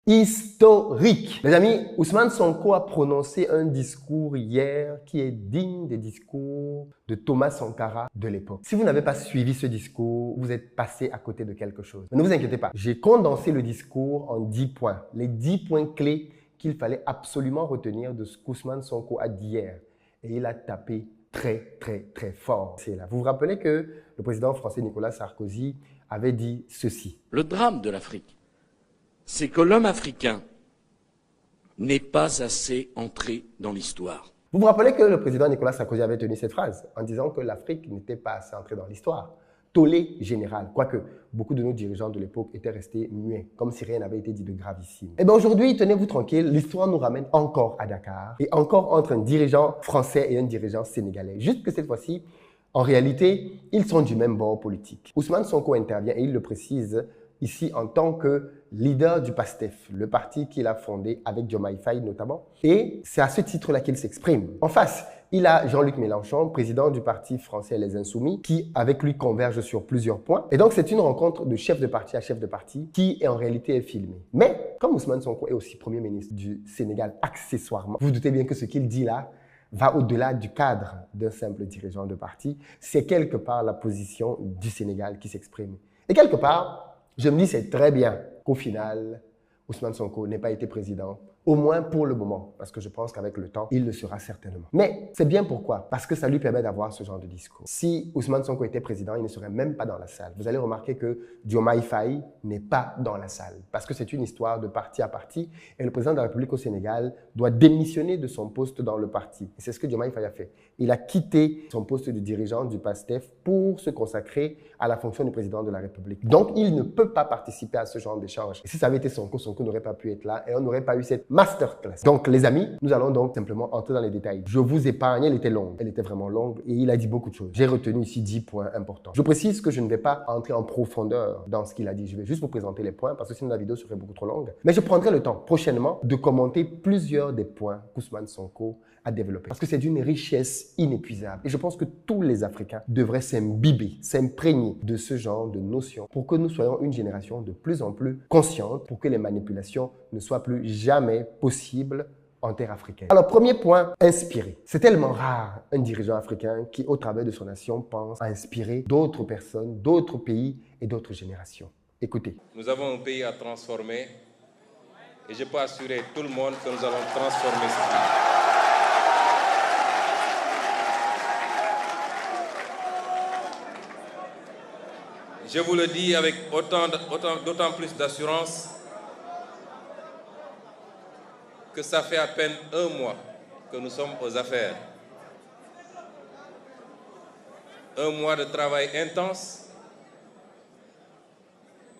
historique. Les amis, Ousmane Sonko a prononcé un discours hier qui est digne des discours de Thomas Sankara de l'époque. Si vous n'avez pas suivi ce discours, vous êtes passé à côté de quelque chose. Mais ne vous inquiétez pas, j'ai condensé le discours en 10 points. Les 10 points clés qu'il fallait absolument retenir de ce qu'Ousmane Sonko a dit hier. Et il a tapé très fort. C'est là. Vous vous rappelez que le président français Nicolas Sarkozy avait dit ceci. Le drame de l'Afrique, c'est que l'homme africain n'est pas assez entré dans l'histoire. Vous vous rappelez que le président Nicolas Sarkozy avait tenu cette phrase en disant que l'Afrique n'était pas assez entrée dans l'histoire. Tollé général, quoique beaucoup de nos dirigeants de l'époque étaient restés muets, comme si rien n'avait été dit de gravissime. Et bien aujourd'hui, tenez-vous tranquille, l'histoire nous ramène encore à Dakar et encore entre un dirigeant français et un dirigeant sénégalais. Juste que cette fois-ci, en réalité, ils sont du même bord politique. Ousmane Sonko intervient et il le précise ici en tant que leader du PASTEF, le parti qu'il a fondé avec Diomaye Faye notamment. Et c'est à ce titre-là qu'il s'exprime. En face, il a Jean-Luc Mélenchon, président du parti français Les Insoumis, qui avec lui converge sur plusieurs points. Et donc c'est une rencontre de chef de parti à chef de parti qui en réalité est filmée. Mais comme Ousmane Sonko est aussi Premier ministre du Sénégal accessoirement, vous vous doutez bien que ce qu'il dit là va au-delà du cadre d'un simple dirigeant de parti. C'est quelque part la position du Sénégal qui s'exprime. Et quelque part, je me dis c'est très bien qu'au final, Ousmane Sonko n'ait pas été président, au moins pour le moment, parce que je pense qu'avec le temps, il le sera certainement. Mais c'est bien pourquoi? Parce que ça lui permet d'avoir ce genre de discours. Si Ousmane Sonko était président, il ne serait même pas dans la salle. Vous allez remarquer que Diomaye Faye n'est pas dans la salle, parce que c'est une histoire de parti à parti, et le président de la République au Sénégal doit démissionner de son poste dans le parti. Et c'est ce que Diomaye Faye a fait. Il a quitté son poste de dirigeant du PASTEF pour se consacrer à la fonction du président de la République. Donc, il ne peut pas participer à ce genre d'échange. Et si ça avait été Sonko, Sonko n'aurait pas pu être là et on n'aurait pas eu cette masterclass. Donc, les amis, nous allons donc simplement entrer dans les détails. Je vous épargne, elle était longue. Elle était vraiment longue et il a dit beaucoup de choses. J'ai retenu ici 10 points importants. Je précise que je ne vais pas entrer en profondeur dans ce qu'il a dit. Je vais juste vous présenter les points parce que sinon la vidéo serait beaucoup trop longue. Mais je prendrai le temps prochainement de commenter plusieurs des points qu'Ousmane Sonko a développés. Parce que c'est d'une richesse inépuisable. Et je pense que tous les Africains devraient s'imbiber, s'imprégner de ce genre de notions pour que nous soyons une génération de plus en plus consciente, pour que les manipulations ne soient plus jamais possibles en terre africaine. Alors, premier point, inspirer. C'est tellement rare un dirigeant africain qui, au travers de son nation, pense à inspirer d'autres personnes, d'autres pays et d'autres générations. Écoutez. Nous avons un pays à transformer et je peux assurer tout le monde que nous allons transformer ce pays. Je vous le dis avec d'autant plus d'assurance que ça fait à peine un mois que nous sommes aux affaires. Un mois de travail intense,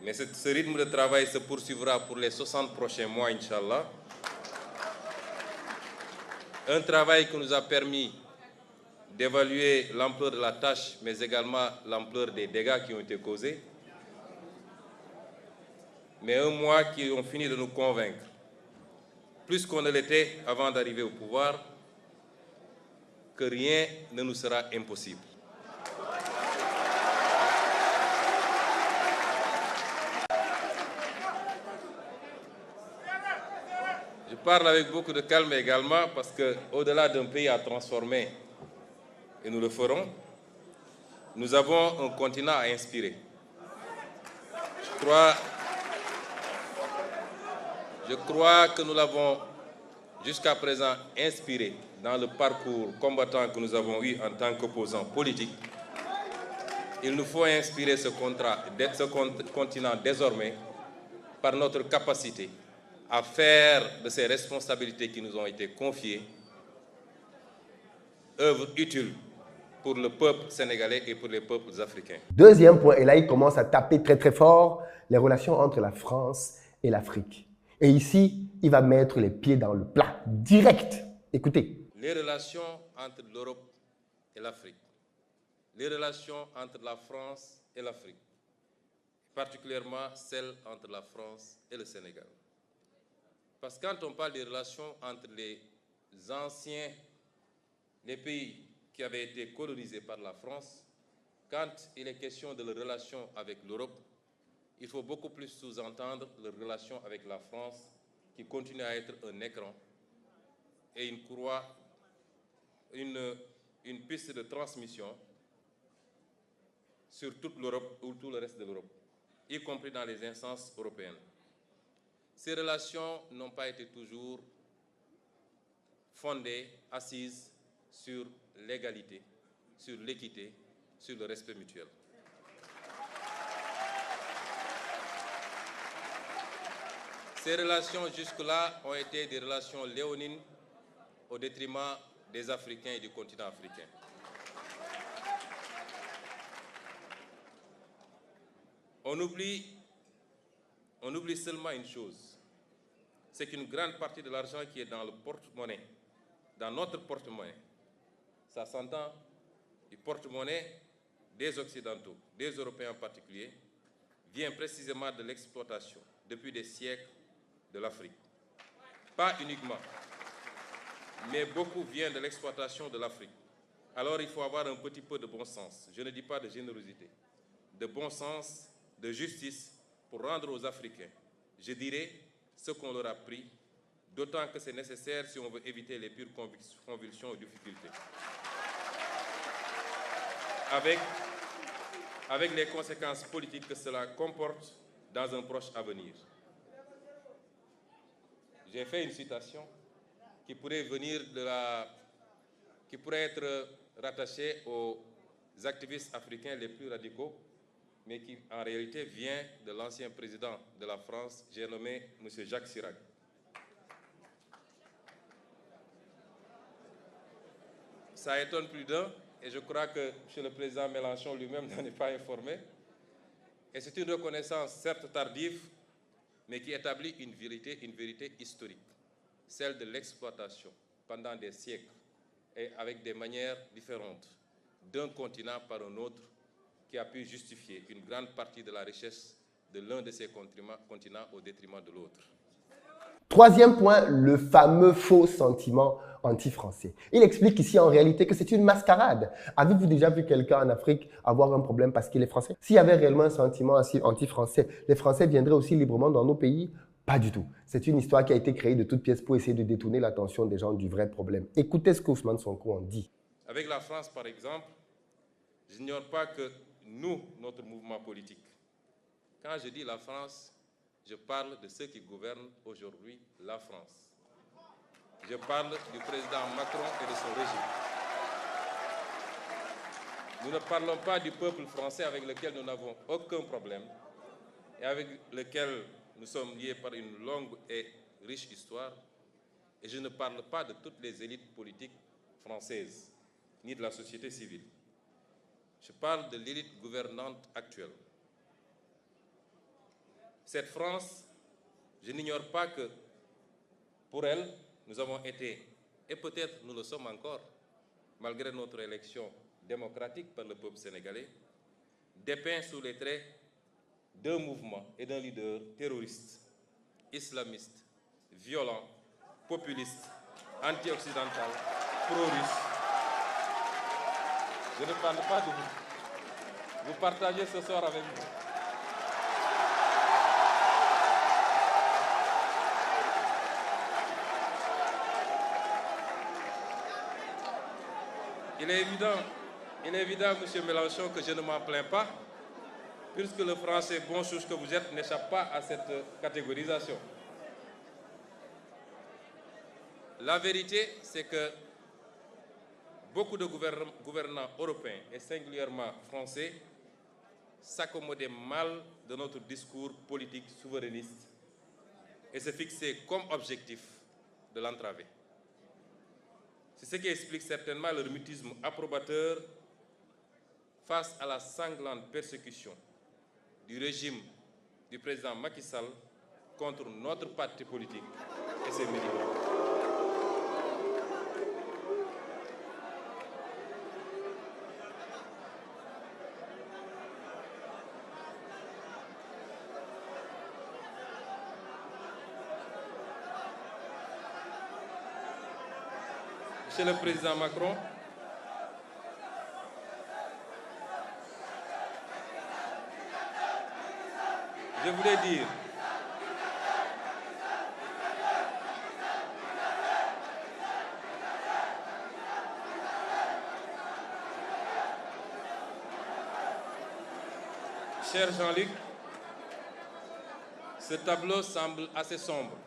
mais ce rythme de travail se poursuivra pour les 60 prochains mois, Inch'Allah. Un travail qui nous a permis d'évaluer l'ampleur de la tâche, mais également l'ampleur des dégâts qui ont été causés. Mais un mois qui ont fini de nous convaincre, plus qu'on ne l'était avant d'arriver au pouvoir, que rien ne nous sera impossible. Je parle avec beaucoup de calme également parce qu'au-delà d'un pays à transformer, et nous le ferons, nous avons un continent à inspirer. Je crois que nous l'avons jusqu'à présent inspiré dans le parcours combattant que nous avons eu en tant qu'opposants politiques. Il nous faut inspirer ce continent désormais par notre capacité à faire de ces responsabilités qui nous ont été confiées œuvre utile pour le peuple sénégalais et pour les peuples africains. Deuxième point, et là il commence à taper très fort, les relations entre la France et l'Afrique. Et ici, il va mettre les pieds dans le plat, direct. Écoutez. Les relations entre l'Europe et l'Afrique, les relations entre la France et l'Afrique, particulièrement celles entre la France et le Sénégal. Parce que quand on parle des relations entre les pays qui avaient été colonisés par la France, quand il est question de leurs relations avec l'Europe, il faut beaucoup plus sous-entendre leurs relations avec la France qui continue à être un écran et une courroie, une piste de transmission sur toute l'Europe ou tout le reste de l'Europe, y compris dans les instances européennes. Ces relations n'ont pas été toujours fondées, assises sur l'égalité, sur l'équité, sur le respect mutuel. Ces relations jusque-là ont été des relations léonines au détriment des Africains et du continent africain. On oublie seulement une chose, c'est qu'une grande partie de l'argent qui est dans le porte-monnaie, dans notre porte-monnaie, ça s'entend du porte-monnaie des Occidentaux, des Européens en particulier, vient précisément de l'exploitation, depuis des siècles, de l'Afrique. Pas uniquement, mais beaucoup vient de l'exploitation de l'Afrique. Alors il faut avoir un petit peu de bon sens, je ne dis pas de générosité, de bon sens, de justice pour rendre aux Africains, je dirais, ce qu'on leur a pris, d'autant que c'est nécessaire si on veut éviter les pures convulsions et difficultés. Avec les conséquences politiques que cela comporte dans un proche avenir. J'ai fait une citation qui pourrait être rattachée aux activistes africains les plus radicaux, mais qui en réalité vient de l'ancien président de la France, j'ai nommé M. Jacques Chirac. Ça étonne plus d'un, et je crois que M. le Président Mélenchon lui-même n'en est pas informé. Et c'est une reconnaissance certes tardive, mais qui établit une vérité historique, celle de l'exploitation pendant des siècles et avec des manières différentes d'un continent par un autre qui a pu justifier une grande partie de la richesse de l'un de ces continents au détriment de l'autre. Troisième point, le fameux faux sentiment anti-français. Il explique ici en réalité que c'est une mascarade. Avez-vous déjà vu quelqu'un en Afrique avoir un problème parce qu'il est français? S'il y avait réellement un sentiment anti-français, les Français viendraient aussi librement dans nos pays? Pas du tout. C'est une histoire qui a été créée de toutes pièces pour essayer de détourner l'attention des gens du vrai problème. Écoutez ce qu'Ousmane Sonko en dit. Avec la France, par exemple, je n'ignore pas que nous, notre mouvement politique, quand je dis la France, je parle de ceux qui gouvernent aujourd'hui la France. Je parle du président Macron et de son régime. Nous ne parlons pas du peuple français avec lequel nous n'avons aucun problème et avec lequel nous sommes liés par une longue et riche histoire. Et je ne parle pas de toutes les élites politiques françaises, ni de la société civile. Je parle de l'élite gouvernante actuelle. Cette France, je n'ignore pas que pour elle, nous avons été, et peut-être nous le sommes encore, malgré notre élection démocratique par le peuple sénégalais, dépeints sous les traits d'un mouvement et d'un leader terroriste, islamiste, violent, populiste, anti-occidental, pro-russe. Je ne parle pas de vous. Vous partagez ce soir avec nous. Il est évident, M. Mélenchon, que je ne m'en plains pas, puisque le français bon chouche que vous êtes n'échappe pas à cette catégorisation. La vérité, c'est que beaucoup de gouvernants européens, et singulièrement français, s'accommodaient mal de notre discours politique souverainiste et se fixaient comme objectif de l'entraver. C'est ce qui explique certainement leur mutisme approbateur face à la sanglante persécution du régime du président Macky Sall contre notre parti politique et ses militants. Monsieur le Président Macron, je voulais dire cher Jean-Luc, ce tableau semble assez sombre.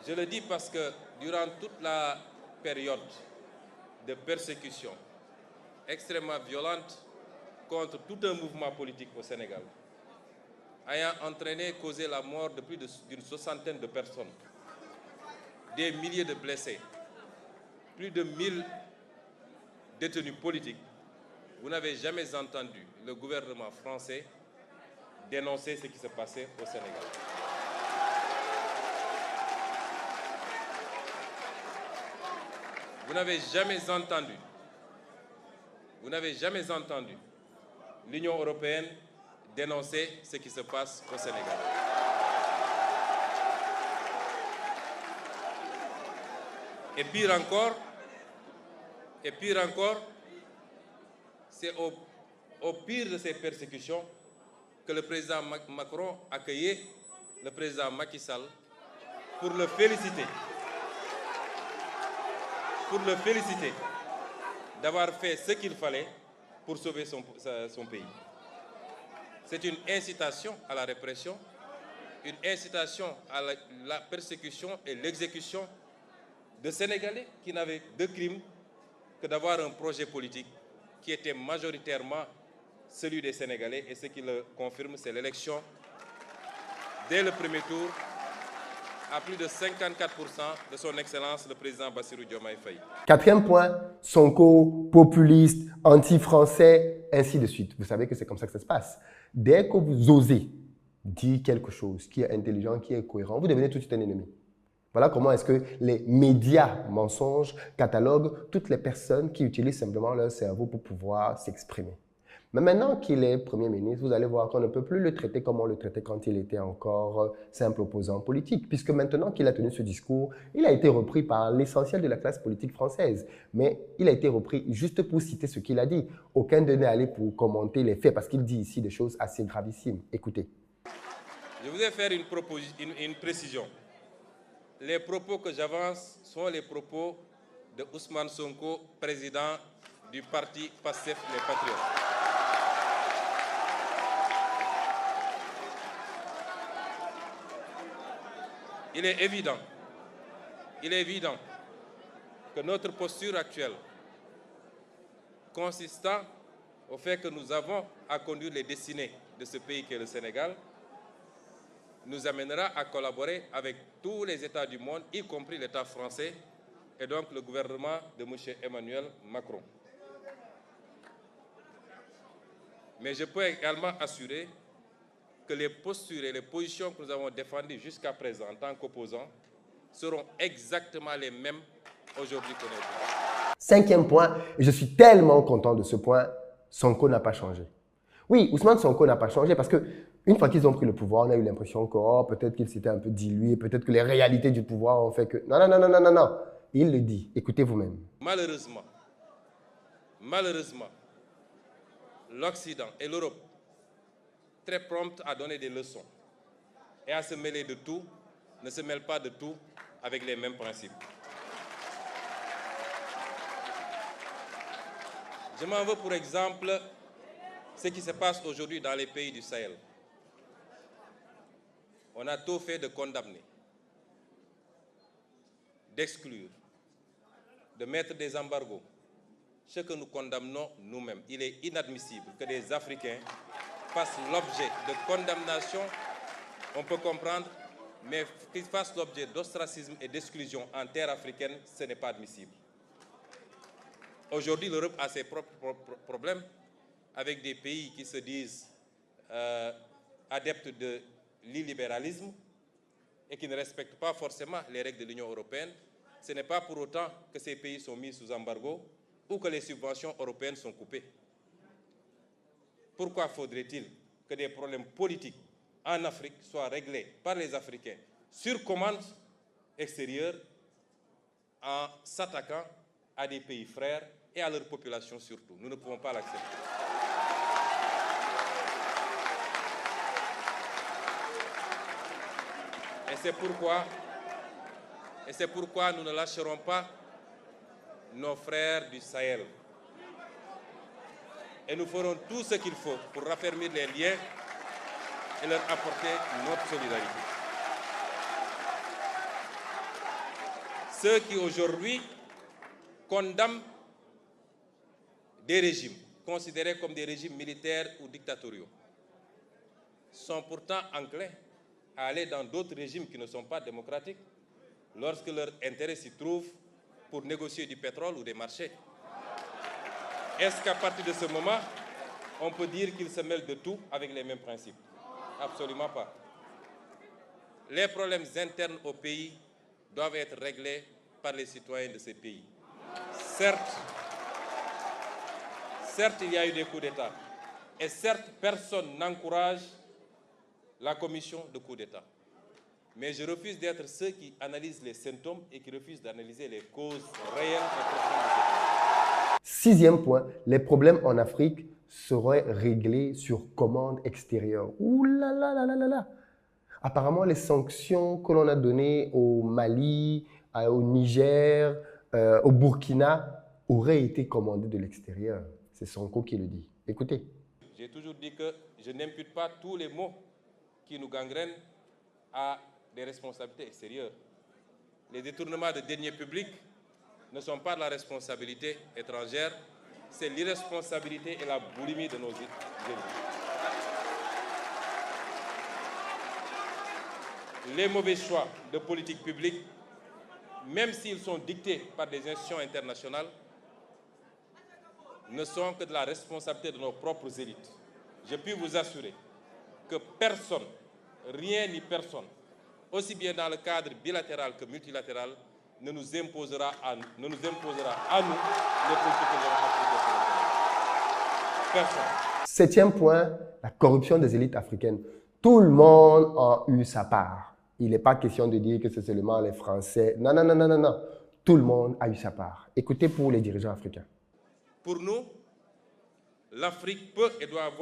Je le dis parce que durant toute la période de persécution extrêmement violente contre tout un mouvement politique au Sénégal, ayant entraîné, causé la mort de plus d'une soixantaine de personnes, des milliers de blessés, plus de 1000 détenus politiques, vous n'avez jamais entendu le gouvernement français dénoncer ce qui se passait au Sénégal. Vous n'avez jamais entendu l'Union européenne dénoncer ce qui se passe au Sénégal. Et pire encore, c'est au pire de ces persécutions que le président Macron accueillait le président Macky Sall pour le féliciter d'avoir fait ce qu'il fallait pour sauver son pays. C'est une incitation à la répression, une incitation à la persécution et l'exécution de Sénégalais qui n'avaient de crime que d'avoir un projet politique qui était majoritairement celui des Sénégalais. Et ce qui le confirme, c'est l'élection dès le premier tour à plus de 54% de son Excellence le président Bassirou Diomaye Faye. Quatrième point, Sonko, populiste, anti-français, ainsi de suite. Vous savez que c'est comme ça que ça se passe. Dès que vous osez dire quelque chose qui est intelligent, qui est cohérent, vous devenez tout de suite un ennemi. Voilà comment est-ce que les médias mensonges cataloguent toutes les personnes qui utilisent simplement leur cerveau pour pouvoir s'exprimer. Mais maintenant qu'il est Premier ministre, vous allez voir qu'on ne peut plus le traiter comme on le traitait quand il était encore simple opposant politique, puisque maintenant qu'il a tenu ce discours, il a été repris par l'essentiel de la classe politique française. Mais il a été repris juste pour citer ce qu'il a dit. Aucun d'eux n'est allé pour commenter les faits, parce qu'il dit ici des choses assez gravissimes. Écoutez. Je voudrais faire une précision. Les propos que j'avance sont les propos de Ousmane Sonko, président du parti PASTEF Les Patriotes. Il est évident que notre posture actuelle, consistant au fait que nous avons à conduire les destinées de ce pays qu'est le Sénégal, nous amènera à collaborer avec tous les États du monde, y compris l'État français et donc le gouvernement de M. Emmanuel Macron. Mais je peux également assurer que les postures et les positions que nous avons défendues jusqu'à présent en tant qu'opposants seront exactement les mêmes aujourd'hui qu'on est. Cinquième point, et je suis tellement content de ce point, Sonko n'a pas changé. Oui, Ousmane Sonko n'a pas changé parce que une fois qu'ils ont pris le pouvoir, on a eu l'impression que peut-être qu'il s'était un peu dilué, peut-être que les réalités du pouvoir ont fait que... Non. Il le dit, écoutez vous-même. Malheureusement, l'Occident et l'Europe, très promptes à donner des leçons et à se mêler de tout, ne se mêlent pas de tout avec les mêmes principes. Je m'en veux pour exemple ce qui se passe aujourd'hui dans les pays du Sahel. On a tout fait de condamner, d'exclure, de mettre des embargos. Ce que nous condamnons nous-mêmes. Il est inadmissible que des Africains fassent l'objet de condamnation, on peut comprendre, mais qu'ils fassent l'objet d'ostracisme et d'exclusion en terre africaine, ce n'est pas admissible. Aujourd'hui, l'Europe a ses propres problèmes avec des pays qui se disent adeptes de l'illibéralisme et qui ne respectent pas forcément les règles de l'Union européenne. Ce n'est pas pour autant que ces pays sont mis sous embargo ou que les subventions européennes sont coupées. Pourquoi faudrait-il que des problèmes politiques en Afrique soient réglés par les Africains sur commande extérieure en s'attaquant à des pays frères et à leur population surtout? Nous ne pouvons pas l'accepter. Et c'est pourquoi nous ne lâcherons pas nos frères du Sahel. et nous ferons tout ce qu'il faut pour raffermir les liens et leur apporter notre solidarité. Ceux qui aujourd'hui condamnent des régimes considérés comme des régimes militaires ou dictatoriaux sont pourtant enclins à aller dans d'autres régimes qui ne sont pas démocratiques lorsque leur intérêt s'y trouve pour négocier du pétrole ou des marchés. Est-ce qu'à partir de ce moment, on peut dire qu'ils se mêlent de tout avec les mêmes principes? Absolument pas. Les problèmes internes au pays doivent être réglés par les citoyens de ces pays. Certes, il y a eu des coups d'État. Et certes, personne n'encourage la commission de coups d'État. Mais je refuse d'être ceux qui analysent les symptômes et qui refusent d'analyser les causes réelles et profondes de ce pays. Sixième point, les problèmes en Afrique seraient réglés sur commande extérieure. Ouh là là là là là là. Apparemment, les sanctions que l'on a données au Mali, au Niger, au Burkina auraient été commandées de l'extérieur. C'est Sonko qui le dit. Écoutez. J'ai toujours dit que je n'impute pas tous les maux qui nous gangrènent à des responsabilités extérieures. Les détournements de deniers publics ne sont pas de la responsabilité étrangère, c'est l'irresponsabilité et la boulimie de nos élites. Les mauvais choix de politique publique, même s'ils sont dictés par des institutions internationales, ne sont que de la responsabilité de nos propres élites. Je puis vous assurer que personne, rien ni personne, aussi bien dans le cadre bilatéral que multilatéral, ne nous imposera à nous les politiques que nous avons appliquées. Personne. Septième point, la corruption des élites africaines. Tout le monde a eu sa part. Il n'est pas question de dire que c'est seulement les Français. Non, non, non, non, non, non. Tout le monde a eu sa part. Écoutez pour les dirigeants africains. Pour nous, l'Afrique peut et doit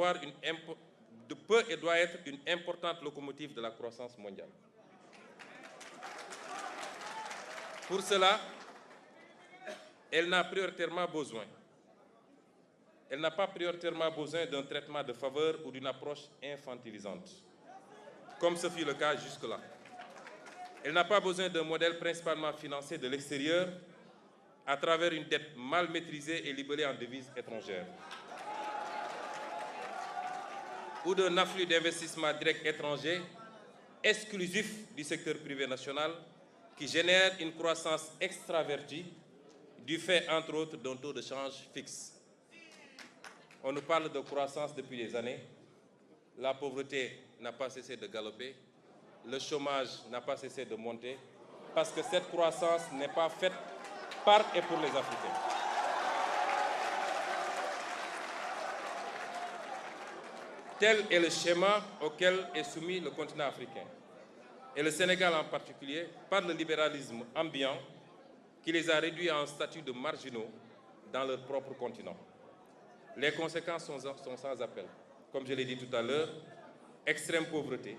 être une importante locomotive de la croissance mondiale. Pour cela, elle n'a pas prioritairement besoin d'un traitement de faveur ou d'une approche infantilisante, comme ce fut le cas jusque-là. Elle n'a pas besoin d'un modèle principalement financé de l'extérieur à travers une dette mal maîtrisée et libellée en devises étrangères, ou d'un afflux d'investissements directs étrangers exclusif du secteur privé national qui génère une croissance extravertie du fait, entre autres, d'un taux de change fixe. On nous parle de croissance depuis des années. La pauvreté n'a pas cessé de galoper. Le chômage n'a pas cessé de monter parce que cette croissance n'est pas faite par et pour les Africains. Tel est le schéma auquel est soumis le continent africain, et le Sénégal en particulier, par le libéralisme ambiant qui les a réduits à un statut de marginaux dans leur propre continent. Les conséquences sont sans appel. Comme je l'ai dit tout à l'heure, extrême pauvreté,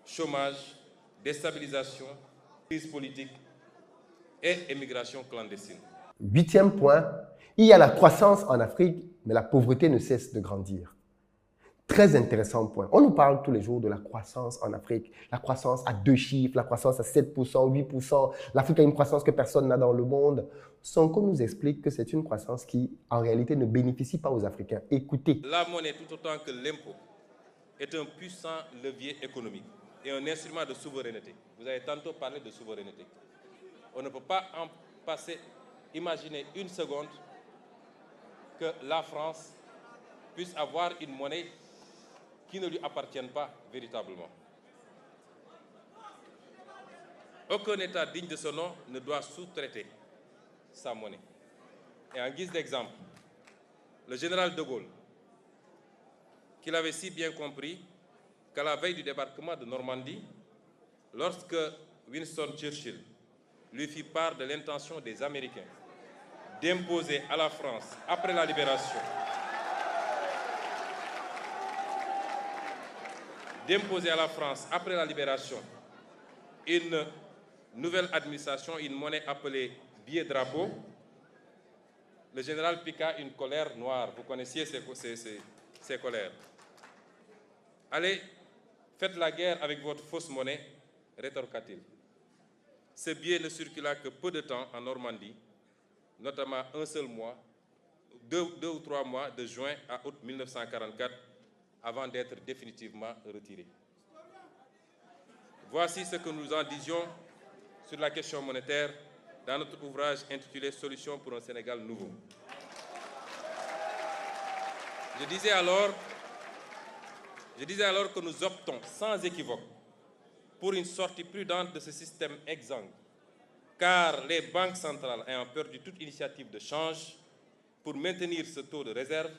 chômage, déstabilisation, crise politique et émigration clandestine. Huitième point, il y a la croissance en Afrique, mais la pauvreté ne cesse de grandir. Très intéressant point. On nous parle tous les jours de la croissance en Afrique, la croissance à 2 chiffres, la croissance à 7%, 8%. L'Afrique a une croissance que personne n'a dans le monde. Sonko nous explique que c'est une croissance qui, en réalité, ne bénéficie pas aux Africains. Écoutez. La monnaie, tout autant que l'impôt, est un puissant levier économique et un instrument de souveraineté. Vous avez tantôt parlé de souveraineté. On ne peut pas en passer, imaginer une seconde que la France puisse avoir une monnaie qui ne lui appartiennent pas véritablement. Aucun État digne de ce nom ne doit sous-traiter sa monnaie. Et en guise d'exemple, le général de Gaulle, qu'il avait si bien compris qu'à la veille du débarquement de Normandie, lorsque Winston Churchill lui fit part de l'intention des Américains d'imposer à la France, après la libération, une nouvelle administration, une monnaie appelée billet drapeau, le général piqua une colère noire. Vous connaissiez ces colères. Allez, faites la guerre avec votre fausse monnaie, rétorqua-t-il. Ce billet ne circula que peu de temps en Normandie, notamment un seul mois, deux ou trois mois, de juin à août 1944, avant d'être définitivement retiré. Voici ce que nous en disions sur la question monétaire dans notre ouvrage intitulé « Solutions pour un Sénégal nouveau ». Je disais alors que nous optons sans équivoque pour une sortie prudente de ce système exsangue, car les banques centrales ayant perdu toute initiative de change pour maintenir ce taux de réserve,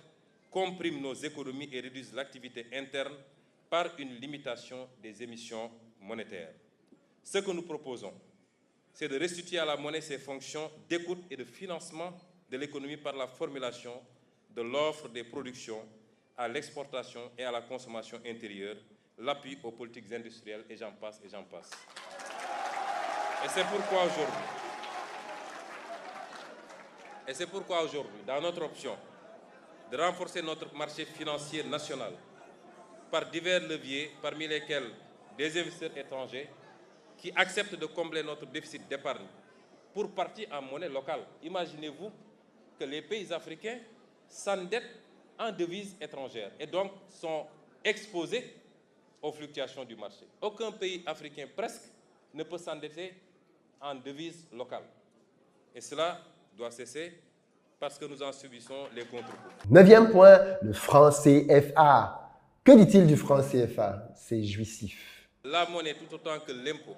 compriment nos économies et réduisent l'activité interne par une limitation des émissions monétaires. Ce que nous proposons, c'est de restituer à la monnaie ses fonctions d'écoute et de financement de l'économie par la formulation de l'offre des productions à l'exportation et à la consommation intérieure, l'appui aux politiques industrielles, et j'en passe, et j'en passe. Et c'est pourquoi aujourd'hui, dans notre option de renforcer notre marché financier national par divers leviers, parmi lesquels des investisseurs étrangers qui acceptent de combler notre déficit d'épargne pour partie en monnaie locale. Imaginez-vous que les pays africains s'endettent en devises étrangères et donc sont exposés aux fluctuations du marché. Aucun pays africain presque ne peut s'endetter en devises locales. Et cela doit cesser parce que nous en subissons les contre-coups. 9e point, le franc CFA. Que dit-il du franc CFA? C'est jouissif. La monnaie, tout autant que l'impôt,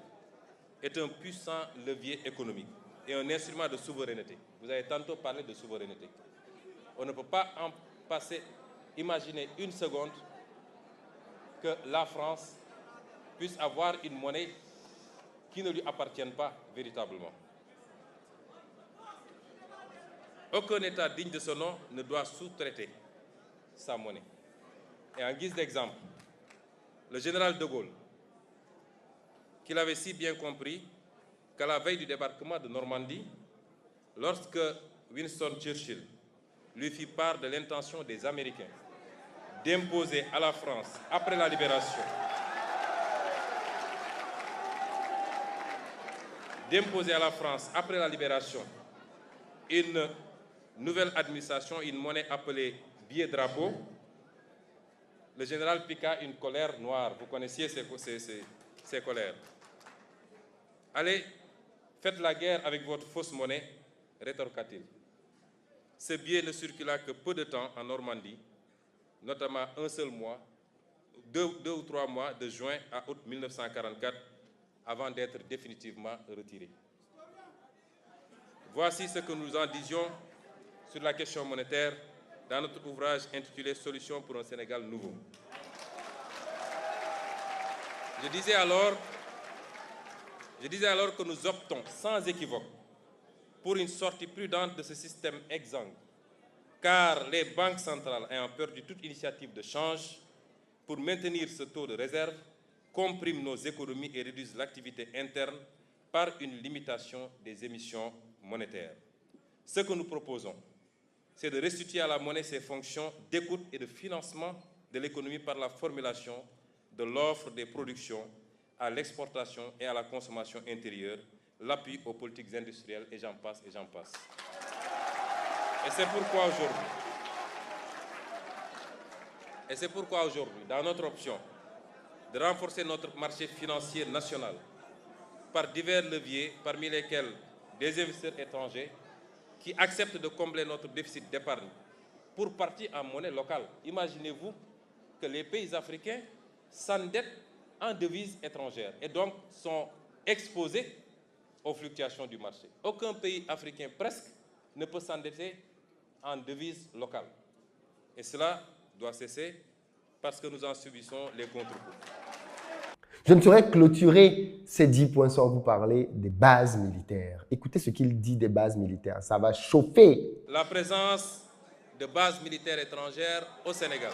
est un puissant levier économique et un instrument de souveraineté. Vous avez tantôt parlé de souveraineté. On ne peut pas en passer, imaginer une seconde que la France puisse avoir une monnaie qui ne lui appartienne pas véritablement. Aucun État digne de ce nom ne doit sous-traiter sa monnaie. Et en guise d'exemple, le général de Gaulle, qu'il avait si bien compris qu'à la veille du débarquement de Normandie, lorsque Winston Churchill lui fit part de l'intention des Américains d'imposer à la France, après la libération, une nouvelle administration, une monnaie appelée billet-drapeau, le général piqua une colère noire. Vous connaissiez ces colères. Allez, faites la guerre avec votre fausse monnaie, rétorqua-t-il. Ce billet ne circula que peu de temps en Normandie, notamment un seul mois, deux ou trois mois, de juin à août 1944, avant d'être définitivement retiré. Voici ce que nous en disions sur la question monétaire dans notre ouvrage intitulé « Solutions pour un Sénégal nouveau ». Je disais alors que nous optons sans équivoque pour une sortie prudente de ce système exsangue, car les banques centrales ayant perdu toute initiative de change pour maintenir ce taux de réserve, compriment nos économies et réduisent l'activité interne par une limitation des émissions monétaires. Ce que nous proposons, c'est de restituer à la monnaie ses fonctions d'écoute et de financement de l'économie par la formulation de l'offre des productions à l'exportation et à la consommation intérieure, l'appui aux politiques industrielles, et j'en passe, et j'en passe. Et c'est pourquoi aujourd'hui, dans notre option de renforcer notre marché financier national par divers leviers, parmi lesquels des investisseurs étrangers qui acceptent de combler notre déficit d'épargne pour partie en monnaie locale. Imaginez-vous que les pays africains s'endettent en devises étrangères et donc sont exposés aux fluctuations du marché. Aucun pays africain presque ne peut s'endetter en devises locales. Et cela doit cesser parce que nous en subissons les contre-coups. Je ne saurais clôturer ces 10 points sans vous parler des bases militaires. Écoutez ce qu'il dit des bases militaires, ça va chauffer. La présence de bases militaires étrangères au Sénégal.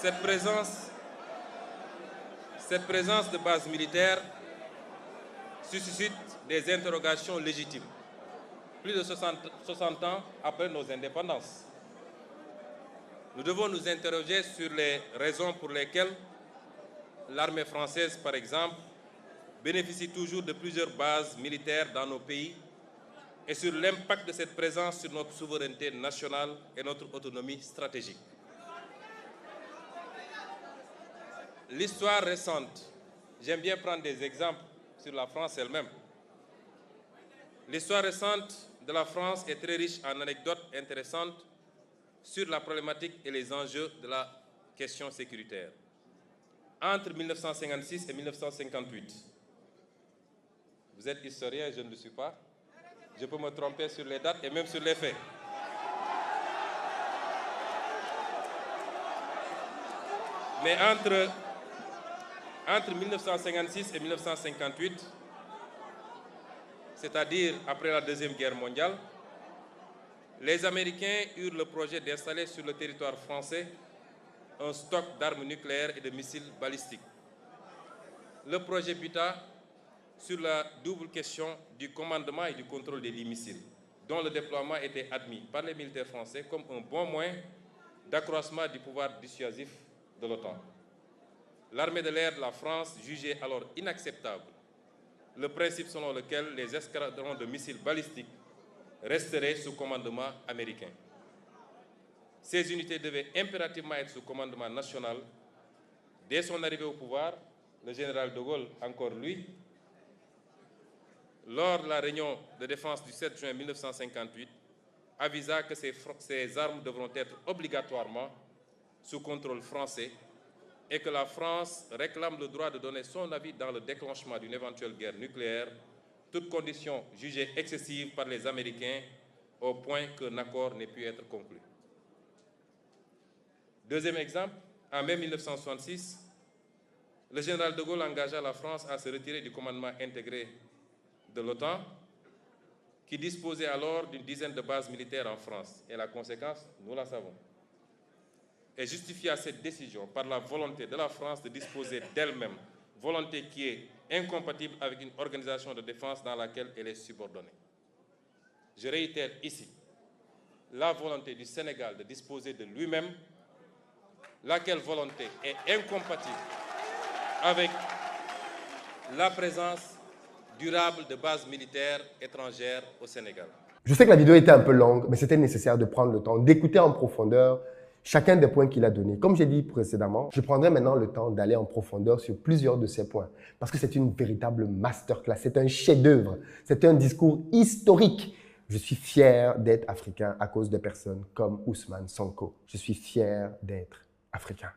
Cette présence de bases militaires suscite des interrogations légitimes, plus de 60 ans après nos indépendances. Nous devons nous interroger sur les raisons pour lesquelles l'armée française, par exemple, bénéficie toujours de plusieurs bases militaires dans nos pays et sur l'impact de cette présence sur notre souveraineté nationale et notre autonomie stratégique. L'histoire récente, j'aime bien prendre des exemples sur la France elle-même. L'histoire récente de la France est très riche en anecdotes intéressantes sur la problématique et les enjeux de la question sécuritaire. Entre 1956 et 1958, vous êtes historien, je ne le suis pas. Je peux me tromper sur les dates et même sur les faits. Mais entre 1956 et 1958, c'est-à-dire après la Deuxième Guerre mondiale, les Américains eurent le projet d'installer sur le territoire français un stock d'armes nucléaires et de missiles balistiques. Le projet buta sur la double question du commandement et du contrôle des 10 missiles, dont le déploiement était admis par les militaires français comme un bon moyen d'accroissement du pouvoir dissuasif de l'OTAN. L'armée de l'air de la France jugeait alors inacceptable le principe selon lequel les escadrons de missiles balistiques resteraient sous commandement américain. Ces unités devaient impérativement être sous commandement national. Dès son arrivée au pouvoir, le général de Gaulle, encore lui, lors de la réunion de défense du 7 juin 1958, avisa que ces armes devront être obligatoirement sous contrôle français et que la France réclame le droit de donner son avis dans le déclenchement d'une éventuelle guerre nucléaire, toute condition jugée excessive par les Américains au point qu'un accord n'ait pu être conclu. Deuxième exemple, en mai 1966, le général de Gaulle engagea la France à se retirer du commandement intégré de l'OTAN, qui disposait alors d'une dizaine de bases militaires en France. Et la conséquence, nous la savons. Et justifia cette décision par la volonté de la France de disposer d'elle-même, volonté qui est incompatible avec une organisation de défense dans laquelle elle est subordonnée. Je réitère ici la volonté du Sénégal de disposer de lui-même, laquelle volonté est incompatible avec la présence durable de bases militaires étrangères au Sénégal. Je sais que la vidéo était un peu longue, mais c'était nécessaire de prendre le temps d'écouter en profondeur chacun des points qu'il a donnés. Comme j'ai dit précédemment, je prendrai maintenant le temps d'aller en profondeur sur plusieurs de ces points parce que c'est une véritable masterclass, c'est un chef-d'œuvre, c'est un discours historique. Je suis fier d'être africain à cause de personnes comme Ousmane Sonko. Je suis fier d'être africain.